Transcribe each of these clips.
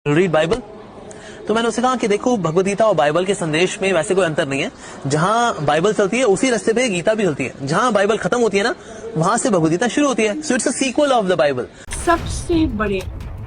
Read Bible. तो मैंने उससे कहा कि देखो, भगवद गीता और बाइबल के संदेश में वैसे कोई अंतर नहीं है। जहां बाइबल चलती है उसी रास्ते पे गीता भी चलती है। जहां बाइबल खत्म होती है ना, वहां से भगवद गीता शुरू होती है। So it's a sequel of the Bible. सबसे बड़े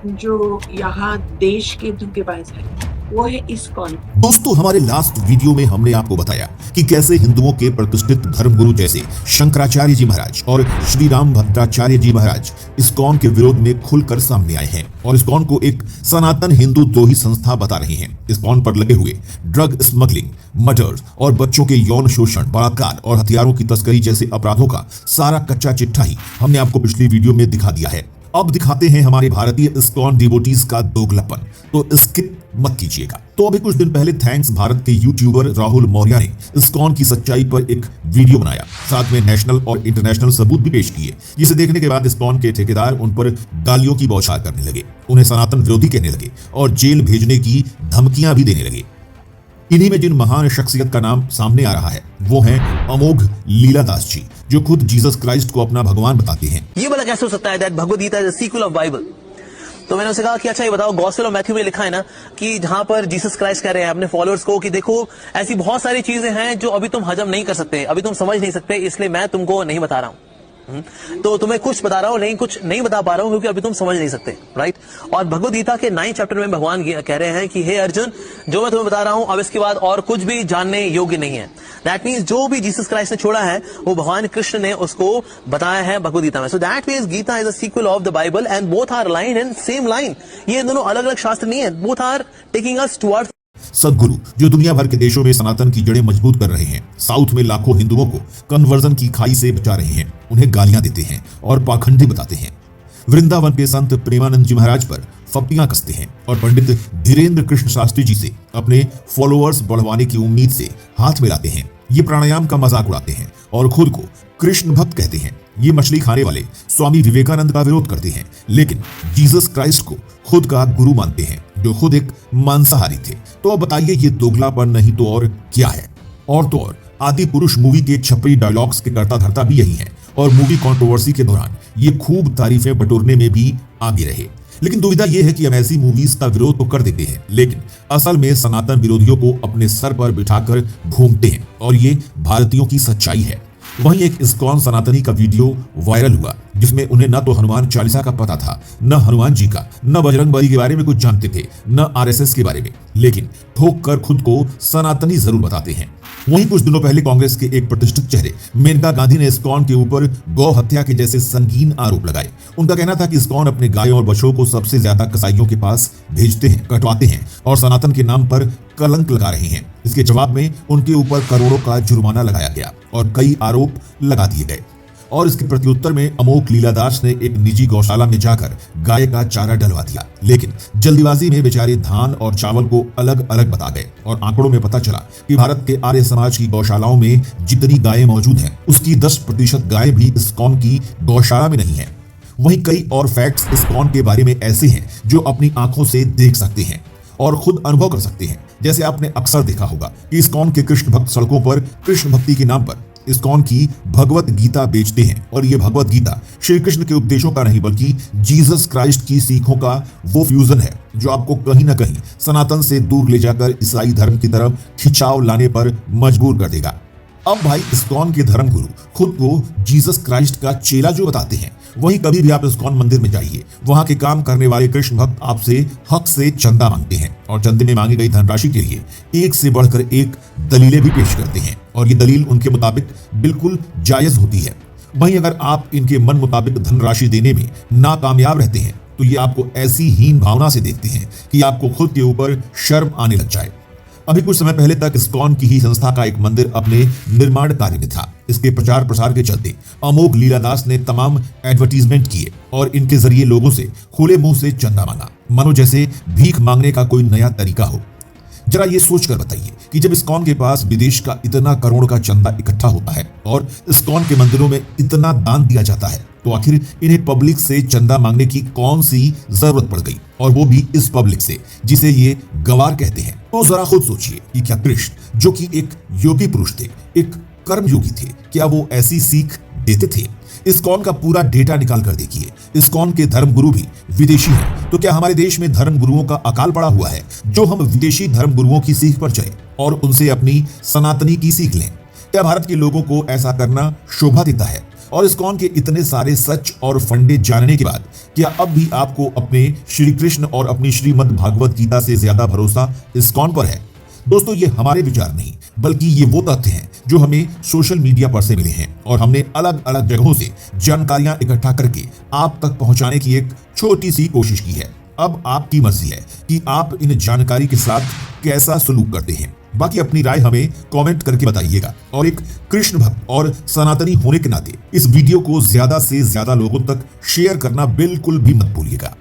जो यहाँ देश के धोखेबाज है वो है इस्कॉन। दोस्तों, हमारे लास्ट वीडियो में हमने आपको बताया कि कैसे हिंदुओं के प्रतिष्ठित धर्मगुरु जैसे शंकराचार्य जी महाराज और श्री राम भद्राचार्य जी महाराज इस्कॉन के विरोध में खुलकर सामने आए हैं और इस्कॉन को एक सनातन हिंदू द्रोही संस्था बता रहे हैं। इस्कॉन पर लगे हुए ड्रग स्मगलिंग, मर्डर और बच्चों के यौन शोषण, बलात्कार और हथियारों की तस्करी जैसे अपराधों का सारा कच्चा चिट्ठा ही हमने आपको पिछली वीडियो में दिखा दिया है। अब दिखाते हैं हमारे भारतीय इस्कॉन डिवोटीज का दोगलापन, तो स्किप मत कीजिएगा। तो अभी कुछ दिन पहले थैंक्स भारत के यूट्यूबर राहुल मौर्य ने इस्कॉन की सच्चाई पर एक वीडियो बनाया, साथ में नेशनल और इंटरनेशनल सबूत भी पेश किए, जिसे देखने के बाद इस्कॉन के ठेकेदार उन पर गालियों की बौछार करने लगे, उन्हें सनातन विरोधी कहने लगे और जेल भेजने की धमकियां भी देने लगे। इन्हीं में जिन महान शख्सियत का नाम सामने आ रहा है वो हैं अमोघ लीलादास जी, जो खुद जीसस क्राइस्ट को अपना भगवान बताते हैं। ये वाला कैसे हो सकता है that Bhagavad Gita is a sequel of Bible? तो मैंने उसे कहा कि अच्छा ये बताओ, गॉस्पेल ऑफ मैथ्यू में लिखा है ना कि जहां पर जीसस क्राइस्ट कह रहे हैं अपने फॉलोअर्स को कि देखो, ऐसी बहुत सारी चीजें हैं जो अभी तुम हजम नहीं कर सकते, अभी तुम समझ नहीं सकते, इसलिए मैं तुमको नहीं बता रहा हूं। तो तुम्हें कुछ बता रहा हूं, नहीं कुछ नहीं बता पा रहा हूं क्योंकि अभी तुम समझ नहीं सकते, राइट। और भगवद गीता के 9 चैप्टर में भगवान कह रहे हैं कि हे अर्जुन, जो मैं तुम्हें बता रहा हूं अब इसके बाद और कुछ भी जानने योग्य नहीं है। दैट मीन्स जो भी जीसस क्राइस्ट ने छोड़ा है वो भगवान कृष्ण ने उसको बताया है भगवद गीता में। So that means Gita is a sequel of the Bible and both are line in same line. ये दोनों अलग अलग शास्त्र नहीं है, both are taking us towards Sadguru जो दुनिया भर के देशों में सनातन की जड़ें मजबूत कर रहे हैं, साउथ में लाखों हिंदुओं को कन्वर्जन की खाई से बचा रहे हैं, उन्हें गालियां देते हैं और पाखंडी बताते हैं। वृंदावन के संत प्रेमानंद जी महाराज पर फप्तियां कसते हैं और पंडित धीरेन्द्र कृष्ण शास्त्री जी से अपने फॉलोअर्स बढ़वाने की उम्मीद से हाथ मिलाते हैं। ये प्राणायाम का मजाक उड़ाते हैं और खुद को कृष्ण भक्त कहते हैं। ये मछली खाने वाले स्वामी विवेकानंद का विरोध करते हैं, लेकिन जीसस क्राइस्ट को खुद का गुरु मानते हैं, जो खुद एक मांसाहारी थे। तो अब बताइए, ये दोगलापन नहीं तो और क्या है? और तो और आदि पुरुष मूवी के छपरी डायलॉग्स के कर्ता धर्ता भी यही है और मूवी कंट्रोवर्सी के दौरान ये खूब तारीफें बटोरने में भी आगे रहे। लेकिन दुविधा यह है कि हम ऐसी मूवीज का विरोध तो कर देते हैं, लेकिन असल में सनातन विरोधियों को अपने सर पर बिठाकर घूमते हैं और ये भारतीयों की सच्चाई है। वहीं एक इस्कॉन सनातनी का वीडियो वायरल हुआ जिसमें उन्हें न तो हनुमान चालीसा का पता था, न हनुमान जी का, न बजरंगबली के बारे में कुछ जानते थे, न आरएसएस के बारे में, लेकिन ठोक कर खुद को सनातनी जरूर बताते हैं। वहीं कुछ दिनों पहले कांग्रेस के एक प्रतिष्ठित चेहरे मेनका गांधी ने इस्कॉन के ऊपर गौ हत्या के जैसे संगीन आरोप लगाए। उनका कहना था कि इस्कॉन अपने गायों और बछड़ों को सबसे ज्यादा कसाईयों के पास भेजते हैं, कटवाते हैं और सनातन के नाम पर कलंक लगा रहे हैं। इसके जवाब में उनके ऊपर करोड़ों का जुर्माना लगाया गया और कई आरोप लगा दिए गए। और इसके प्रत्युत्तर में अमोघ लीलादास ने एक निजी गौशाला में जाकर गाय का चारा डलवा दिया, लेकिन जल्दीबाजी में बेचारे धान और चावल को अलग अलग बता गए और आंकड़ों में पता चला कि भारत के आर्य समाज की गौशालाओं में जितनी गायें मौजूद हैं उसकी 10% गायें भी इस्कॉन की गौशाला में नहीं है। वहीं कई और फैक्ट्स इस्कॉन के बारे में ऐसे हैं जो अपनी आंखों से देख सकते हैं और खुद अनुभव कर सकते हैं। जैसे आपने अक्सर देखा होगा कि इस्कॉन के कृष्ण भक्त सड़कों पर कृष्ण भक्ति के नाम पर इस्कॉन की भगवत गीता बेचते हैं और ये भगवत गीता श्री कृष्ण के उपदेशों का नहीं बल्कि जीसस क्राइस्ट की सीखों का वो फ्यूजन है जो आपको कहीं ना कहीं सनातन से दूर ले जाकर ईसाई धर्म की तरफ खिंचाव लाने पर मजबूर कर देगा। अब भाई, इस्कॉन के धर्मगुरु खुद को जीसस क्राइस्ट का चेला जो बताते हैं, वहीं कभी भी आप इस्कॉन मंदिर में जाइए, वहां के काम करने वाले कृष्ण भक्त आपसे हक से चंदा मांगते हैं और चंदे में मांगी गई धनराशि के लिए एक से बढ़कर एक दलीलें भी पेश करते हैं और ये दलील उनके मुताबिक बिल्कुल जायज होती है। वहीं अगर आप इनके मन मुताबिक धनराशि देने में नाकामयाब रहते हैं तो ये आपको ऐसी हीन भावना से देखते हैं कि आपको खुद के ऊपर शर्म आने लग जाए। अभी कुछ समय पहले तक इस्कॉन की ही संस्था का एक मंदिर अपने निर्माण कार्य में था। इसके प्रचार प्रसार के चलते अमोघ लीलादास ने तमाम एडवर्टीजमेंट किए और इनके जरिए लोगों से खुले मुंह से चंदा मांगा, मानो जैसे भीख मांगने का कोई नया तरीका हो। जरा ये सोचकर बताइए कि जब इस्कॉन के पास विदेश का इतना करोड़ का चंदा इकट्ठा होता है और इस्कॉन के मंदिरों में इतना दान दिया जाता है, तो आखिर इन्हें पब्लिक से चंदा मांगने की कौन सी जरूरत पड़ गई, और वो भी इस पब्लिक से जिसे ये गवार कहते हैं। तो जरा खुद सोचिए कि क्या कृष्ण, जो कि एक योगी पुरुष थे, एक कर्मयोगी थे, क्या वो ऐसी सीख देते थे? इस्कॉन का पूरा डेटा निकाल कर देखिए। इस्कॉन के धर्मगुरु भी विदेशी हैं। तो क्या हमारे देश में धर्मगुरुओं का अकाल पड़ा हुआ है जो हम विदेशी धर्मगुरुओं की सीख पर चले और उनसे अपनी सनातनी की सीख लें? क्या भारत के लोगों को ऐसा करना शोभा देता है? और इस्कॉन के इतने सारे सच और फंडे जानने के बाद क्या अब भी आपको अपने श्री कृष्ण और अपनी श्रीमद् भागवत गीता से ज्यादा भरोसा इस्कॉन पर है? दोस्तों, ये हमारे विचार नहीं बल्कि ये वो तथ्य हैं जो हमें सोशल मीडिया पर से मिले हैं और हमने अलग अलग जगहों से जानकारियां इकट्ठा करके आप तक पहुंचाने की एक छोटी सी कोशिश की है। अब आपकी मर्जी है कि आप इन जानकारी के साथ कैसा सलूक करते हैं। बाकी अपनी राय हमें कमेंट करके बताइएगा और एक कृष्ण भक्त और सनातनी होने के नाते इस वीडियो को ज्यादा से ज्यादा लोगों तक शेयर करना बिल्कुल भी मत भूलिएगा।